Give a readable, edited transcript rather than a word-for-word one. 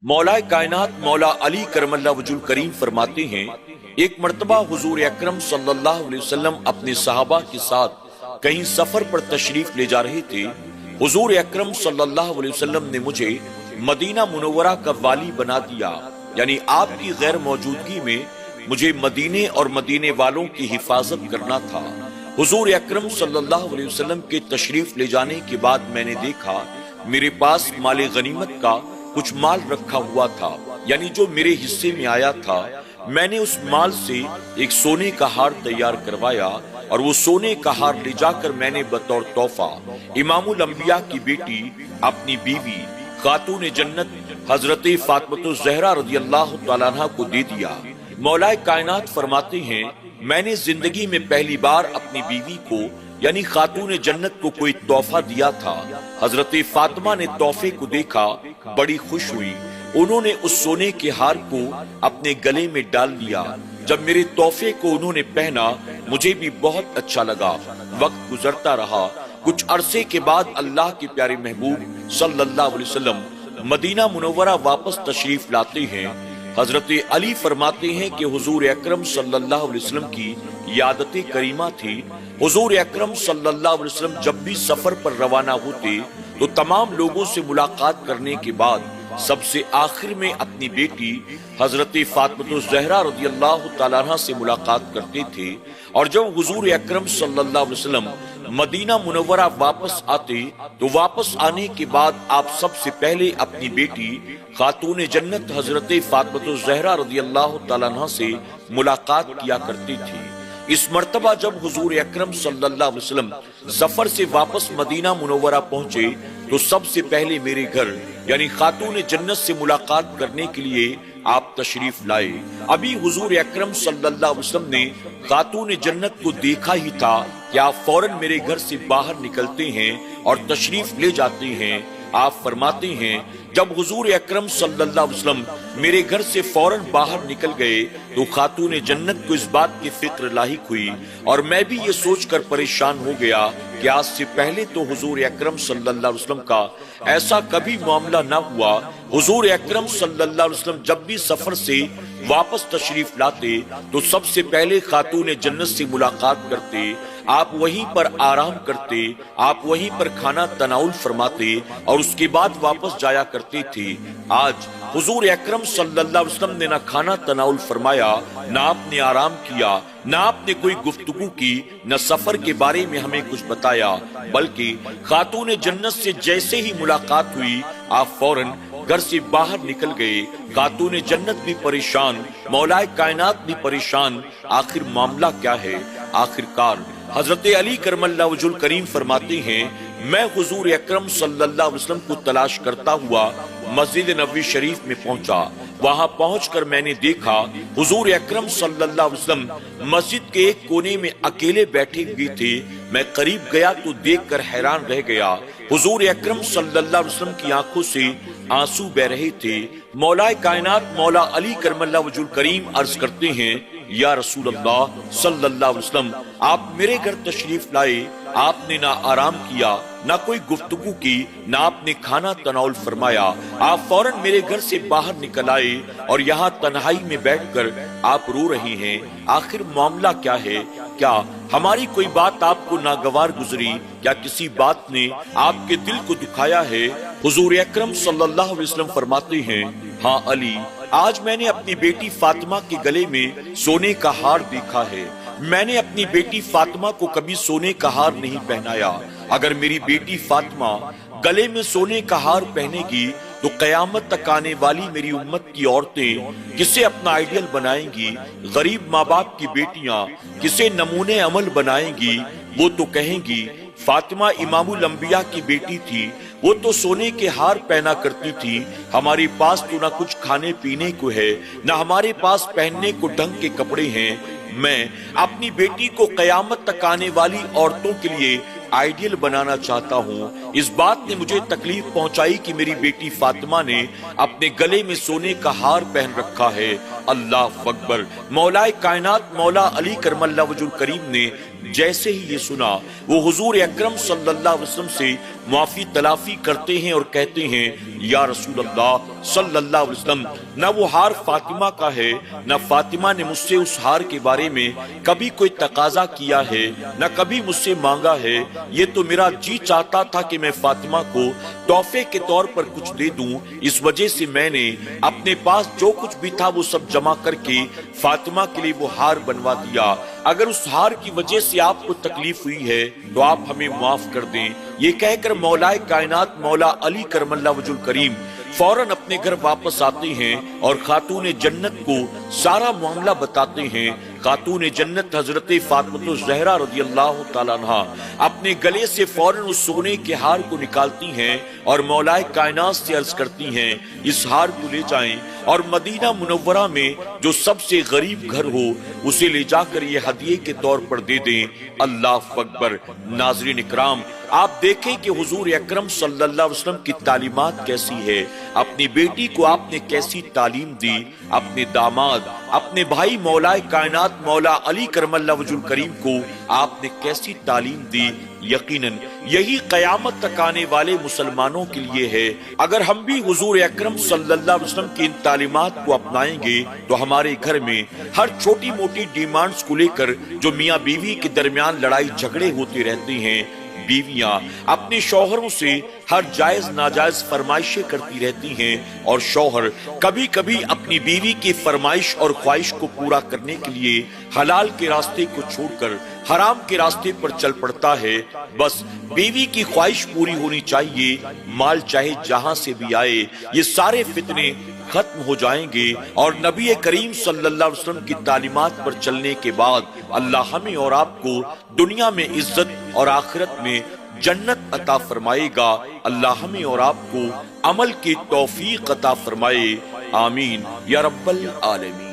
मौला कायनात मौला अली करमल्ला वजुल करीम फरमाते हैं, एक मर्तबा हुजूर अकरम सल्लल्लाहु अलैहि वसल्लम अपने सहाबा के साथ कहीं सफर पर तशरीफ ले जा रहे थे। हुजूर अकरम सल्लल्लाहु अलैहि वसल्लम ने मुझे मदीना मुनव्वरा का वाली बना दिया, यानी आपकी गैर मौजूदगी में मुझे मदीने और मदीने वालों की हिफाजत करना था। हुजूर अकरम सल्लल्लाहु अलैहि वसल्लम के तशरीफ ले जाने के बाद मैंने देखा मेरे पास माले गनीमत का कुछ माल रखा हुआ था, यानी जो मेरे हिस्से में आया था। मैंने उस माल से एक सोने का हार तैयार करवाया और वो सोने का हार ले जाकर मैंने बतौर तोहफा इमामुल अंबिया की बेटी अपनी बीवी खातून जन्नत हजरत फातिमा ज़हरा रज़ियल्लाहु तआला अन्हा को दे दिया। मौला कायनात फरमाते हैं, मैंने जिंदगी में पहली बार अपनी बीवी को यानी खातून जन्नत को कोई तोहफा दिया था। हजरत फातिमा ने तोहफे को देखा, बड़ी खुश हुई। उन्होंने उस सोने के हार को अपने गले में डाल लिया। जब मेरे तोहफे को उन्होंने पहना मुझे भी बहुत अच्छा लगा। वक्त गुजरता रहा। कुछ अरसे के बाद अल्लाह के प्यारे महबूब सल्लल्लाहु अलैहि वसल्लम मदीना मुनव्वरा वापस तशरीफ लाते हैं। हजरत अली फरमाते हैं कि हुजूर अकरम सल्लल्लाहु अलैहि वसल्लम की यादत करीमा थी। हुजूर अकरम सल्लल्लाहु अलैहि वसल्लम जब भी सफर पर रवाना होते तो तमाम लोगों से मुलाकात करने के बाद सबसे आखिर में अपनी बेटी हजरत फातिमा ज़हरा रज़ियल्लाहु तआला अन्हा से मुलाकात करते थे। और जब हुजूर अकरम सल्लल्लाहु अलैहि वसल्लम मदीना मुनव्वरा वापस आते तो वापस आने के बाद आप सबसे पहले अपनी बेटी खातून जन्नत हजरत फातिमा ज़हरा रज़ियल्लाहु तआला अन्हा से मुलाकात किया करती थी। इस मर्तबा जब हुजूर अकरम सल्लल्लाहु अलैहि वसल्लम सफर से वापस मदीना मुनव्वरा पहुंचे तो सबसे पहले मेरे घर यानी खातून जन्नत से मुलाकात करने के लिए आप तशरीफ लाए। अभी हुजूर अकरम सल्लल्लाहु अलैहि वसल्लम ने खातून जन्नत को देखा ही था कि आप फौरन मेरे घर से बाहर निकलते हैं और तशरीफ ले जाते हैं। आप फरमाते हैं, जब हुजूर अकरम सल्लल्लाहु अलैहि वसल्लम मेरे घर से फौरन बाहर निकल गए तो खातून जन्नत को इस बात की फिक्र लाहिक हुई और मैं भी ये सोचकर परेशान हो गया कि आज से पहले तो हुजूर अकरम सल्लल्लाहु अलैहि वसल्लम का ऐसा कभी मामला ना हुआ। हुजूर अकरम सल्लल्लाहु अलैहि वसल्लम जब भी सफर से वापस तशरीफ लाते तो सबसे पहले खातून जन्नत से मुलाकात करते, आप वहीं पर आराम करते, आप वहीं पर खाना तनाउल फरमाते और उसके बाद वापस जाया करते थे। आज हुजूर अकरम सल्लल्लाहु अलैहि वसल्लम ने ना खाना तनाउल फरमाया, ना आपने आराम किया, ना आपने कोई गुफ्तगू की, न सफर के बारे में हमें कुछ बताया, बल्कि खातून जन्नत से जैसे ही मुलाकात हुई आप फौरन घर से बाहर निकल गए। खातून जन्नत भी परेशान, मौला कायनात भी परेशान। आखिर मामला क्या है? आखिरकार हजरत अली करमल्ला वजुल करीम फरमाते हैं, मैं हुजूर अकरम सल्लल्लाहु अलैहि वसल्लम को तलाश करता हुआ मस्जिद नबवी शरीफ में पहुंचा। वहां पहुंचकर मैंने देखा हुजूर अकरम सल्लल्लाहु अलैहि वसल्लम मस्जिद के एक कोने में अकेले बैठे हुए थे। मैं करीब गया तो देखकर हैरान रह गया। हुजूर अकरम सल्लल्लाहु अलैहि वसल्लम की आंखों से आंसू बह रहे थे। मौला कायनात मौला अली करमल्ला वजुल करीम अर्ज करते हैं, या रसूल अल्लाह सल्लल्लाहु अलैहि वसल्लम, आप मेरे घर तशरीफ लाए, आपने ना आराम किया, ना कोई गुफ्तगू की, ना आपने खाना तनाउल फरमाया। आप फौरन मेरे घर से बाहर निकल आए और यहाँ तन्हाई में बैठकर आप रो रही हैं। आखिर मामला क्या है? क्या हमारी कोई बात आपको नागवार गुजरी? क्या किसी बात ने आपके दिल को दुखाया है? हुजूर अकरम सल्लल्लाहु अलैहि वसल्लम फरमाते हैं, हाँ अली, आज मैंने अपनी बेटी फातिमा के गले में सोने का हार देखा है। मैंने अपनी बेटी फातिमा को कभी सोने का हार नहीं पहनाया। अगर मेरी बेटी फातिमा गले में सोने का हार पहनेगी तो कयामत तक आने वाली मेरी उम्मत की औरतें किसे अपना आइडियल बनाएंगी? गरीब माँ बाप की बेटियां किसे नमूने अमल बनाएंगी? वो तो कहेंगी फातिमा इमामुल अंबिया की बेटी थी, वो तो सोने के हार पहना करती थी। हमारे पास तो ना कुछ खाने पीने को है, ना हमारे पास पहनने को ढंग के कपड़े हैं। मैं अपनी बेटी को कयामत तक आने वाली औरतों के लिए आइडियल बनाना चाहता हूँ। इस बात ने मुझे तकलीफ पहुंचाई कि मेरी बेटी फातिमा ने अपने गले में सोने का हार पहन रखा है। अल्लाह अकबर। मौला कायनात मौला अली करमल्ला वजुल करीम ने جیسے ہی یہ سنا وہ حضور اکرم صلی اللہ علیہ وسلم سے معافی تلافی کرتے ہیں اور کہتے ہیں یا رسول اللہ صلی اللہ علیہ وسلم، نہ وہ ہار فاطمہ کا ہے، نہ فاطمہ نے مجھ سے اس ہار کے بارے میں کبھی کوئی تقاضا کیا ہے، نہ کبھی مجھ سے مانگا ہے۔ یہ تو میرا جی چاہتا تھا کہ میں فاطمہ کو تحفے کے طور پر کچھ دے دوں، اس وجہ سے میں نے اپنے پاس جو کچھ بھی تھا وہ سب جمع کر کے فاطمہ کے لیے وہ ہار بنوا دیا۔ اگر اس ہار کی وجہ سے آپ کو تکلیف ہوئی ہے تو آپ ہمیں معاف کر دیں۔ یہ کہہ کر مولا کائنات مولا علی کرم اللہ وجہ الکریم فوراً اپنے گھر واپس آتے ہیں اور خاتون جنت کو سارا معاملہ بتاتے ہیں۔ خاتون جنت حضرت فاطمہ الزہرا رضی اللہ تعالیٰ عنہ اپنے گلے سے فوراً اس سونے کے ہار کو نکالتی ہیں اور مولا کائنات سے عرض کرتی ہیں اس ہار کو لے جائیں اور مدینہ منورہ میں جو سب سے غریب گھر ہو اسے لے جا کر یہ ہدیے کے طور پر دے دیں۔ اللہ اکبر۔ ناظرین اکرام، آپ دیکھیں کہ حضور اکرم صلی اللہ علیہ وسلم کی تعلیمات کیسی ہے۔ اپنی بیٹی کو آپ نے کیسی تعلیم دی، اپنے داماد اپنے بھائی مولا کائنات مولا علی کرم اللہ وجہ الکریم کو آپ نے کیسی تعلیم دی۔ یقیناً یہی قیامت تک آنے والے مسلمانوں کے لیے ہے۔ اگر ہم بھی حضور اکرم صلی اللہ علیہ وسلم کی ان تعلیمات کو اپنائیں گے تو ہمارے گھر میں ہر چھوٹی موٹی ڈیمانڈز کو لے کر جو میاں بیوی کے درمیان لڑائی جھگڑے ہوتے رہتے ہیں، بیویاں اپنے شوہروں سے ہر جائز ناجائز فرمائشیں کرتی رہتی ہیں اور شوہر کبھی کبھی اپنی بیوی کی فرمائش اور خواہش کو پورا کرنے کے لیے حلال کے راستے کو چھوڑ کر حرام کے راستے پر چل پڑتا ہے۔ بس بیوی کی خواہش پوری ہونی چاہیے، مال چاہے جہاں سے بھی آئے۔ یہ سارے فتنے ختم ہو جائیں گے اور نبی کریم صلی اللہ علیہ وسلم کی تعلیمات پر چلنے کے بعد اللہ ہمیں اور آپ کو دنیا میں عزت اور آخرت میں جنت عطا فرمائے گا۔ اللہ ہمیں اور آپ کو عمل کی توفیق عطا فرمائے، آمین یا رب العالمین۔